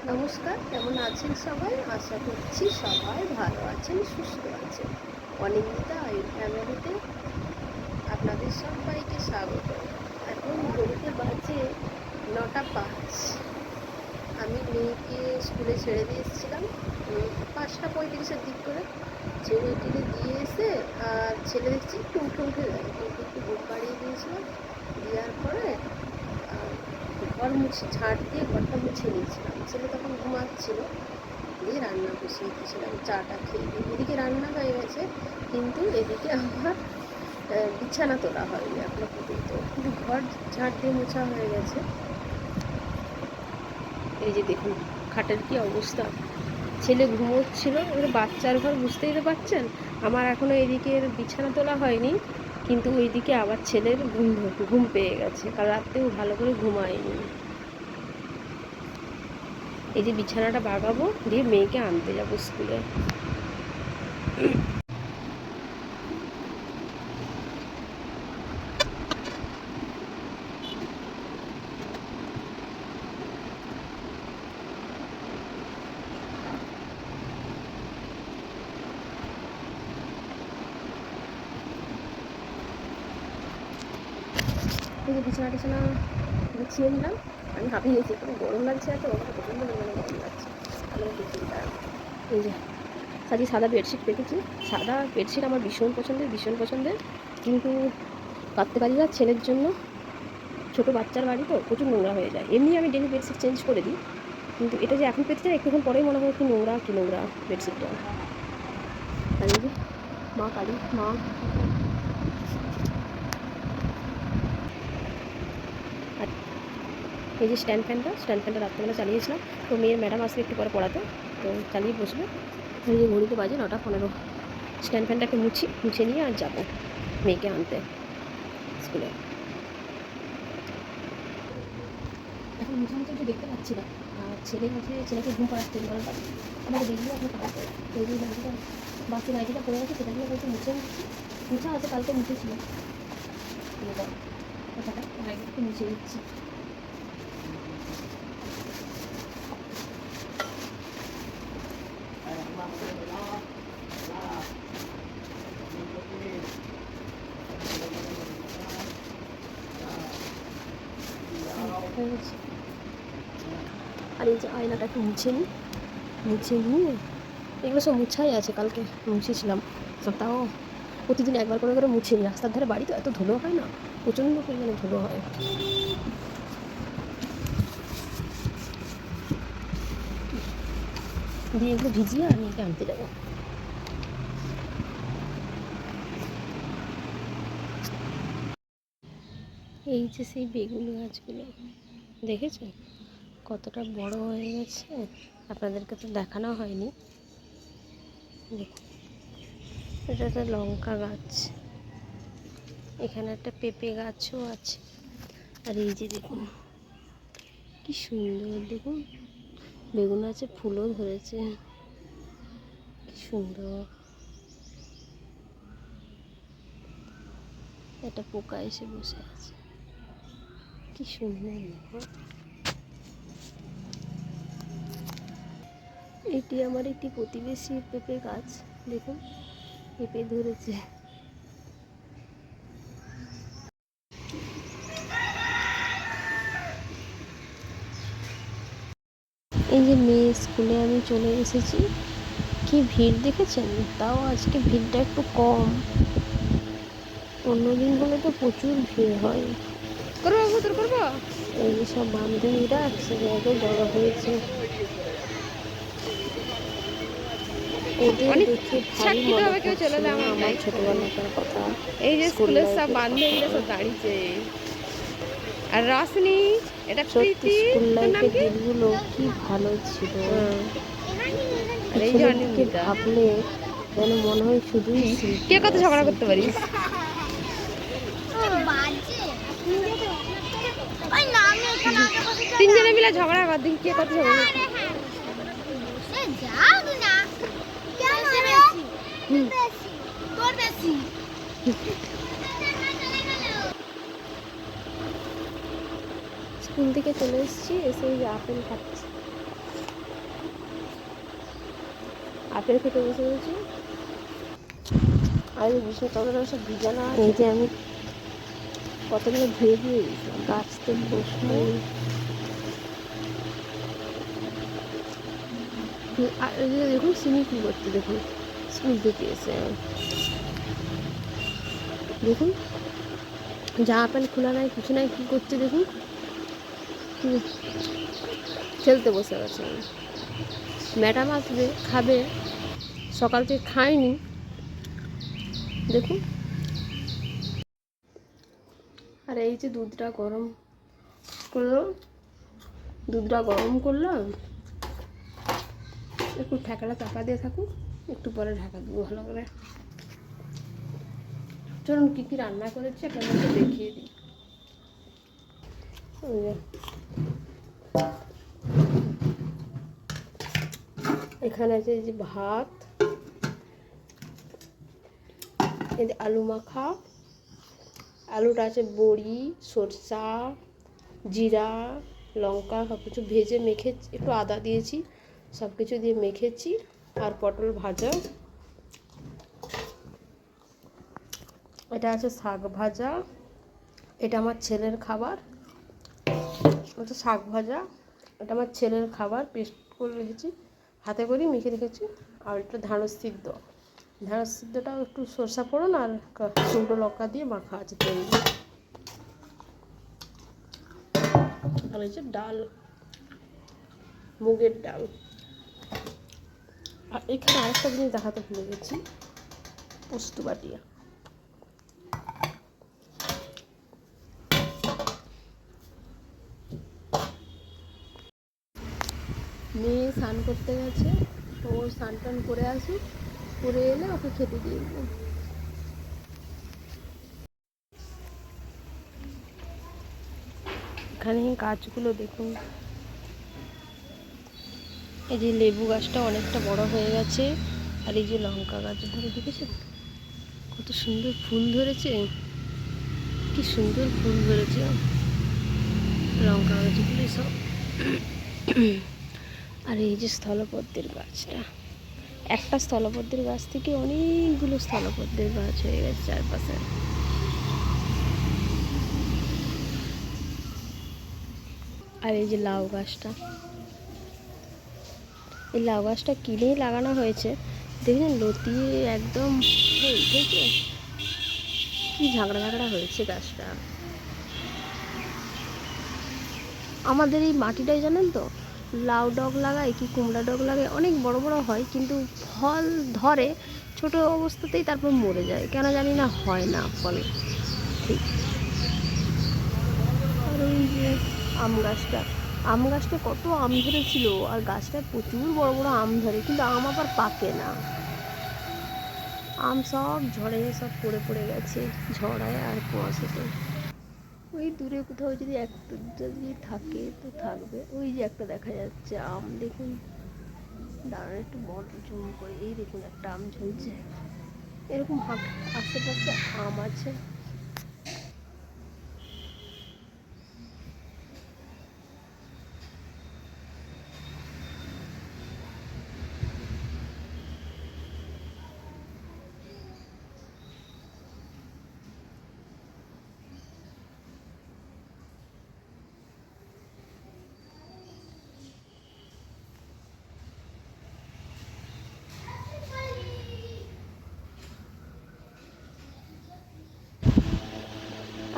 নমস্কার, কেমন আছেন সবাই? আশা করছি সবাই ভালো আছেন, সুস্থ আছেন। অনিন্দিতা আয়ুর ফ্যামিলিতে আপনাদের সবাইকে স্বাগত। এখন ঘড়িতে বাজে 9টা 5। আমি মেয়েকে স্কুলে ছেড়ে দিয়ে এসেছিলাম 5টা 35-এর দিক করে। ছেড়ে টেড়ে দিয়ে এসে আর ছেলে দেখছি একটু উঠে যায়, কিন্তু একটু ঘুম পাড়িয়ে দিয়েছিলাম। দেওয়ার পরে ঘর মুছে ঝাঁট দিয়ে ঘরটা মুছে নিয়েছিলাম। ছেলে তখন ঘুমাচ্ছিল, দিয়ে রান্না বসিয়ে দিয়েছিলাম। চাটা খেয়ে দিয়ে এদিকে রান্না হয়ে গেছে, কিন্তু এদিকে আমার বিছানা তোলা হয়নি এখনো পর্যন্ত, কিন্তু ঘর ঝাঁট দিয়ে মোছা হয়ে গেছে। এই যে দেখুন খাটের কি অবস্থা। ছেলে ঘুমোচ্ছিল, এবারে বাচ্চার ঘর বুঝতেই তো পারছেন। আমার এখনও এদিকে বিছানা তোলা হয়নি, কিন্তু ওইদিকে আবার ছেলের ঘুম পেয়ে গেছে। কাল রাত্রেও ভালো করে ঘুমায়নি। এই যে বিছানাটা বাগাবো, দিয়ে মেয়েকে আনতে যাবো স্কুলে। এই যে বিছানা টিছানা গুছিয়ে নিলাম। আমি হাঁপিয়ে গেছি, খুব গরম লাগছে, এত প্রচণ্ড পরিমাণে গরম লাগছে। এই যে সাজি সাদা বেডশিট পেতেছি। সাদা বেডশিট আমার ভীষণ পছন্দের, কিন্তু পাততে পারি না ছেলের জন্য। ছোটো বাচ্চার বাড়ি তো প্রচুর নোংরা হয়ে যায়। এমনি আমি ডেলি বেডশিট চেঞ্জ করে দিই, কিন্তু এটা যে এখন পেতে চাই, একটুক্ষণ পরেই মনে হয় কি নোংরা বেডশিটটা। আর এই যে মা কালী মা, আর এই যে স্ট্যান্ড ফ্যানটা রাত্রেবেলা চালিয়েছিলাম। তো মেয়ের ম্যাডাম আসবে একটু পরে পড়াতে, তো চালিয়ে বসবে। এই যে ঘড়িতে বাজে 9টা 15। স্ট্যান্ড ফ্যানটাকে মুছে নিয়ে আর যাবো মেয়েকে আনতে স্কুলে। এখন মুছামুছি একটু দেখতে পাচ্ছি না, আর ছেলেকে ঘুম পাড়াচ্ছে ঘরের বাড়ি। আমাকে দেখলেও এখন খারাপ করে। তো এই যে নাইটিটা, বাসি নাইটিটা পড়ে গেছে, সেটা নিয়ে বলছে মুছা আছে, কালকে মুছেছিল। কথাটা একটু মুছে দিচ্ছি। আর এই যে আয়নাটা একটু মুছে নিয়ে, এগুলো সব মুছাই আছে, কালকে মুছেছিলাম সব। তাও প্রতিদিন একবার করে মুছে নিই। রাস্তার ধারে বাড়ি তো, এত ধুলো হয় না, প্রচণ্ড পরিমাণে ধুলো হয়। দিয়ে এগুলো ভিজিয়ে আর মেয়েকে আনতে যাবো। এই যে সেই বেগুন গাছগুলো দেখেছেন কতটা বড় হয়ে গেছে, আপনাদেরকে তো দেখানো হয়নি। দেখুন, এটা একটা লঙ্কা গাছ, এখানে একটা পেঁপে গাছও আছে। আর এই যে দেখুন কি সুন্দর, দেখুন বেগুন আছে, ফুলও ধরেছে, কি সুন্দর। একটা পোকা এসে বসে আছে, কি সুন্দর। দেখুন এটি আমার একটি প্রতিবেশী পেঁপে গাছ, দেখুন পেঁপে ধরেছে। এই যে মেয়ে স্কুলে আমি চলে এসেছি, কি ভিড় দেখেছেন? তাও আজকে ভিড়টা একটু কম, অন্যদিন হলে তো প্রচুর ভিড় হয়। এই যে সব বান্ধবীরা এক জায়গায় জড়ো হয়েছে, ওদের দেখে ভারী মনে পড়ছে আমার ছোটবেলাকার কথা। এই যে স্কুলের সব বান্ধবীরা সব দাঁড়িয়েছে। আর রশনি, এটা সত্যি প্রীতি, স্কুল তোর নাম লাইফের কি? দিনগুলো কি ভালো ছিল। আর এই যে পিছনের দিকে অনিন্দিতা। ভাবলে যেন মনে হয় শুধুই কে স্মৃতি কত আর ঝগড়া করতে স্মৃতি। পারিস? তিনজনে মিলে ঝগড়া কর, দেখি কে কত ঝগড়া করতে। স্কুল থেকে চলে এসেছি, এসে এই যে আপেল খাচ্ছি। আপেল খেতে বসে গেছি। আর এই বিষ্ণু ততটা সব ভিজানো আছে। এই যে আমি কতগুলো ধুয়ে দিয়ে দিয়েছিলাম গাছতে বসবো। আর এই যে দেখুন সিমি কী করতে, দেখুন স্কুল থেকে এসে দেখুন জামা প্যান্ট খোলা নাই, কিছু নাই, কী করছে দেখুন, খেলতে বসে গেছে। ম্যাডাম আসবে, খাবে, সকাল থেকে খায়নি দেখুন। আর এই যে দুধটা গরম করলাম, একটু ঢাকাটা চাপা দিয়ে থাকুক, একটু পরে ঢাকা দেবো ভালো করে। চলুন কী কী রান্না করেছি আপনাদেরকে দেখিয়ে দিই। এখানে আছে এই যে ভাত, এই যে আলু মাখা, আলুটা আছে বড়ি, সরষা, জিরা, লঙ্কা সব কিছু ভেজে মেখে, একটু আদা দিয়েছি, সব কিছু দিয়ে মেখেছি। আর পটল ভাজা, এটা আছে শাক ভাজা, এটা আমার ছেলের খাবার। ওটা শাক ভাজা, এটা আমার ছেলের খাবার, পেস্ট করে রেখেছি, হাতে করে মেখে রেখেছি। আর এটা ঢ্যাঁড়স সিদ্ধটাও একটু সরষা ফোড়ন আর শুকনো লঙ্কা দিয়ে মাখা আছে তেল দিয়ে। আর এই যে ডাল, মুগের ডাল। আর এখানে আরেকটা জিনিস দেখাতে ভুলে গেছি, পোস্ত বাটিয়া। মেয়ে স্নান করতে গেছে, ও স্নান টান করে আসুক, করে এলে ওকে খেতে দিয়ে দেবো। এখানে গাছগুলো দেখুন, এই যে লেবু গাছটা অনেকটা বড় হয়ে গেছে। আর এই যে লঙ্কা গাছ ধরে দেখেছেন কত সুন্দর ফুল ধরেছে, কি সুন্দর ফুল ধরেছে লঙ্কা গাছগুলি সব। আর এই যে স্থলপদ্মের গাছটা, একটা স্থলপদ্মের গাছ থেকে অনেকগুলো স্থলপদ্মের গাছ হয়ে গেছে চারপাশে। আর এই যে লাউ গাছটা, এই লাউ গাছটা কিনেই লাগানো হয়েছে, দেখুন লতিয়ে একদম উঠেছে, কি ঝাঁকড়া ঝাঁকড়া হয়েছে গাছটা। আমাদের এই মাটিটাই জানেন তো, লাউ ডগ লাগায় কি কুমড়া ডগ লাগায়, অনেক বড় বড় হয় কিন্তু ফল ধরে ছোট অবস্থাতেই, তারপর মরে যায়, কেন জানি না, হয় না ফল ঠিক। আর ওই যে আম গাছটা কত আম ধরেছিল, আর গাছটায় প্রচুর বড় বড় আম ধরে, কিন্তু আম আবার পাকে না, আম সব ঝড়ে সব পড়ে গেছে, ঝড়ায় আর কুয়াশাতে। ওই দূরে কোথাও যদি একটা যদি থাকে তো থাকবে, ওই যে একটা দেখা যাচ্ছে আম, দেখুন দাঁড়ান একটু বড় জুম করে, এই দেখুন একটা আম ঝুলছে, এরকম আশেপাশে আম আছে।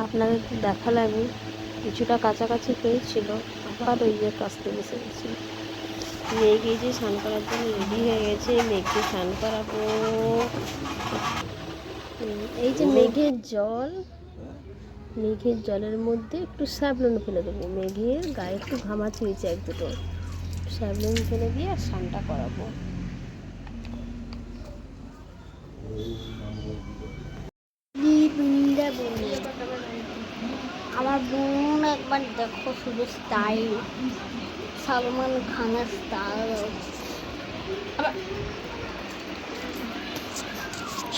আপনাদের দেখালে আমি কিছুটা কাছাকাছি পেয়েছিল, আবার ওই যে কাছতে বসে গেছি। মেঘ এই যে স্নান করার জন্য রেডি হয়ে গেছে, মেঘকে স্নান করাবো। এই যে মেঘের জলের মধ্যে একটু স্যাভলন ফেলে দেবো, মেঘের গায়ে একটু ঘামা ছিঁড়েছে এক দুটো, স্যাভলন ফেলে দিয়ে আর স্নানটা করাবো। আমার বোন একবার দেখো শুধু স্টাইল, সালমান খানের স্টাইল।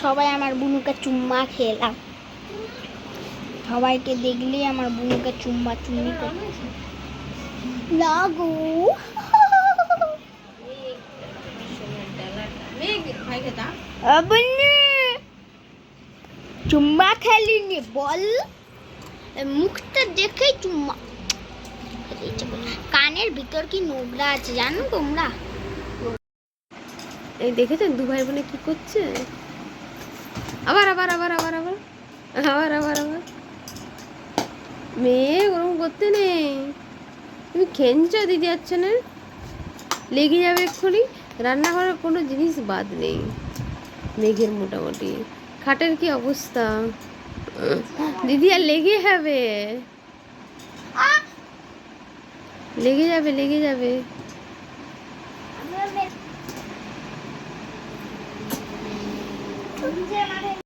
সবাই আমার বুনুকে চুম্মা খেলাম, সবাইকে দেখলেই আমার বুনুকে চুম্মা চুম্মি করতেছে। লাগু চুম্মা খেলিনি বল, মুখটা দেখেই চুম্মা। কানের ভিতর কি নোংরা আছে জানো তোমরা? এই দেখেছেন দু ভাই বোনে কি করছে? আবার আবার আবার আবার আবার আবার আবার আবার মেয়ে ওরকম করতে নেই। তুমি খেঞ্চো দিদি যাচ্ছে না, লেগে যাবে এক্ষুনি। রান্নাঘরের কোনো জিনিস বাদ নেই মেঘের। মোটামুটি খাটের কি অবস্থা দিদি, আর লেগে যাবে, লেগে যাবে, লেগে যাবে।